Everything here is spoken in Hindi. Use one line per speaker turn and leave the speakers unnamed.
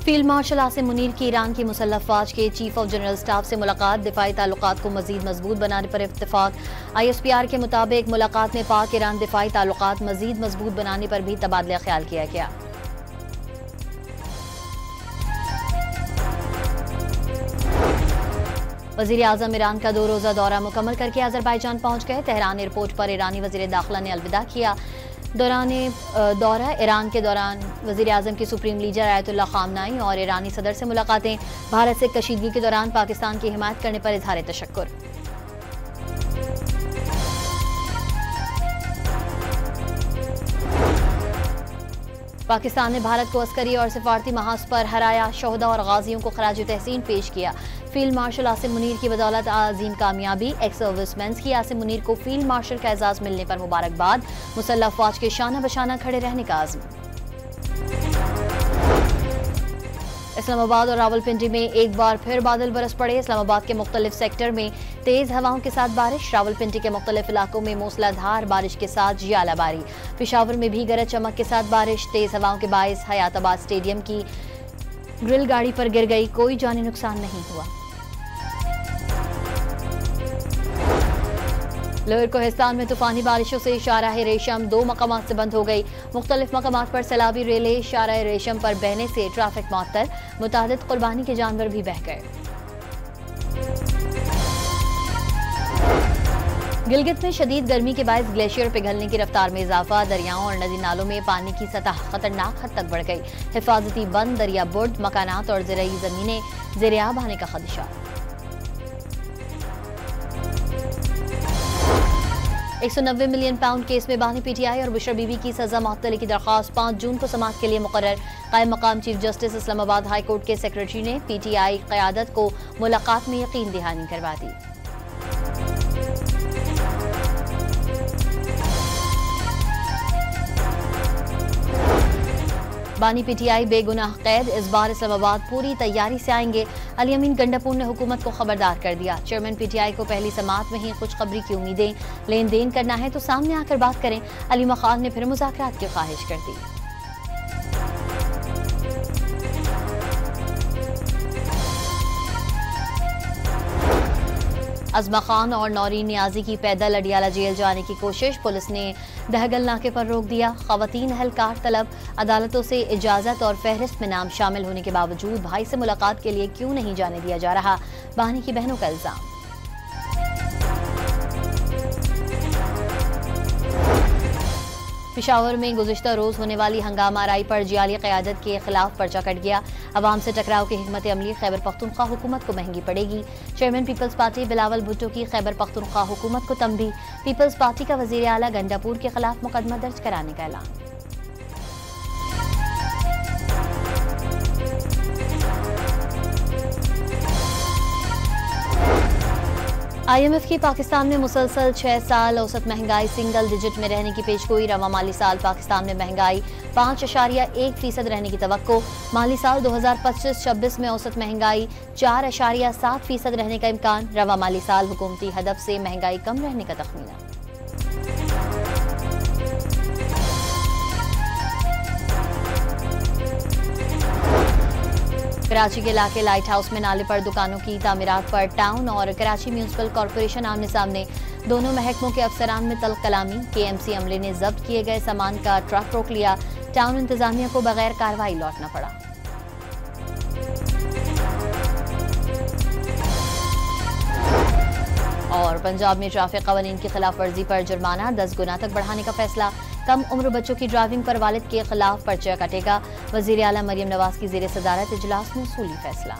फील्ड मार्शल आसिम मुनीर की ईरान की मुसल्लह फ़ौज के चीफ ऑफ जनरल स्टाफ से मुलाकात, दिफाई ताल्लुकात को मजीद मजबूत बनाने पर इत्तेफाक। ISPR के मुताबिक मुलाकात में पाक ईरान दिफाई ताल्लुकात मजीद मजबूत बनाने पर भी तबादला ख्याल किया गया। वज़ीर आज़म ईरान का 2 रोज़ा दौरा मुकम्मल करके अज़रबैजान पहुंच गए। तेहरान एयरपोर्ट पर ईरानी वज़ीर दाखिला ने अलविदा किया। दौरान दौरा ईरान के दौरान वज़ीर आज़म की सुप्रीम लीडर आयतुल्लाह ख़ामनाई और ईरानी सदर से मुलाकातें। भारत से कशीदगी के दौरान पाकिस्तान की हिमायत करने पर इज़हार तशक्कुर। पाकिस्तान ने भारत को अस्करी और सिफारती महाज पर हराया, शोहदा और गाजियों को खराज तहसीन पेश किया। फील्ड मार्शल आसिम मुनीर की बदौलत अजीम कामयाबी, एक्स सर्विसमैन की आसिम मुनीर को फील्ड मार्शल का एजाज मिलने पर मुबारकबाद। मुसल्लह फौज के शाना बशाना खड़े रहने का आज़म। इस्लामाबाद और रावलपिंडी में एक बार फिर बादल बरस पड़े। इस्लामाबाद के मुख्तलिफ सेक्टर में तेज हवाओं के साथ बारिश, रावलपिंडी के मुख्तलिफ इलाकों में मूसलाधार बारिश के साथ जियालाबारी। पेशावर में भी गरज चमक के साथ बारिश, तेज हवाओं के बायस हयाताबाद स्टेडियम की ग्रिल गाड़ी पर गिर गई, कोई जानी नुकसान नहीं हुआ। लोअर कोहिस्तान में तूफानी बारिशों से शाहराह रेशम 2 मकामात से बंद हो गई। मुख्तलिफ मकामात पर सैलाबी रेलें शाहराह रेशम पर बहने से ट्रैफिक मुअत्तल, मुतादिद कुर्बानी के जानवर भी बह गए। गिलगित में शदीद गर्मी के बायस ग्लेशियर पिघलने की रफ्तार में इजाफा, दरियाओं और नदी नालों में पानी की सतह खतरनाक हद तक बढ़ गई। हिफाजती बंद, दरिया बुर्द, मकानात और ज़रई ज़मीनें ज़ेर-ए-आब आने का खदशा। 190 मिलियन पाउंड केस में बानी PTI और बुशरा बीबी की सजा मुअत्तली की दरख्वास्त 5 जून को समाअत के लिए मुकर्रर। कायम मकाम chief justice Islamabad high court के सेक्रेटरी ने PTI क़यादत को मुलाकात में यकीन दहानी करवा दी। बानी PTI बेगुनाह कैद, इस बार इस्लामाबाद पूरी तैयारी से आएंगे। अली अमीन गंडापुर ने हुकूमत को खबरदार कर दिया। चेयरमैन PTI को पहली समाअत में ही खुशखबरी की उम्मीदें, लेन देन करना है तो सामने आकर बात करें। अली मखान ने फिर मुज़ाकरात की ख्वाहिश कर दी। अज़मा खान और नौरीन नियाजी की पैदल अडियाला जेल जाने की कोशिश, पुलिस ने दहगल नाके पर रोक दिया। ख़वातीन अहलकार तलब, अदालतों से इजाज़त और फहरिस्त में नाम शामिल होने के बावजूद भाई से मुलाकात के लिए क्यों नहीं जाने दिया जा रहा, बहानी की बहनों का इल्ज़ाम। पेशावर में गुज़िश्ता रोज़ होने वाली हंगामा आराई पर जियाली क़यादत के खिलाफ पर्चा कट गया। अवाम से टकराव की हिकमत अमली खैबर पख्तूनख्वा हुकूमत को महंगी पड़ेगी। Chairman peoples party Bilawal Bhutto की खैबर पख्तूनख्वा हुकूमत को तंबीह, पीपल्स पार्टी का वज़ीर आला गंडापुर के खिलाफ मुकदमा दर्ज कराने का ऐलान। IMF की पाकिस्तान में मुसलसल 6 साल औसत महंगाई सिंगल डिजिट में रहने की पेशगोई। रवा माली साल पाकिस्तान में महंगाई 5.1% रहने की तवक्को। माली साल 2025-26 में औसत महंगाई 4.7% रहने का इम्कान। रवा माली साल हुकूमती हदफ से महंगाई कम रहने का तखमीना। कराची के इलाके लाइट हाउस में नाले पर दुकानों की तामीरात पर टाउन और कराची म्यूनिसिपल कॉरपोरेशन आमने सामने। दोनों महकमों के अफसरान में तल्ख कलामी। KMC अमले ने जब्त किए गए सामान का ट्रक रोक लिया। टाउन इंतजामिया को बगैर कार्रवाई लौटना पड़ा। और पंजाब में ट्रैफिक कवानीन की खिलाफ वर्जी पर जुर्माना 10 गुना तक बढ़ाने का फैसला। कम उम्र बच्चों की ड्राइविंग पर वालिद के खिलाफ पर्चा कटेगा। वज़ीर आला मरियम नवाज की ज़ेर सदारत इजलास में उसूली फैसला।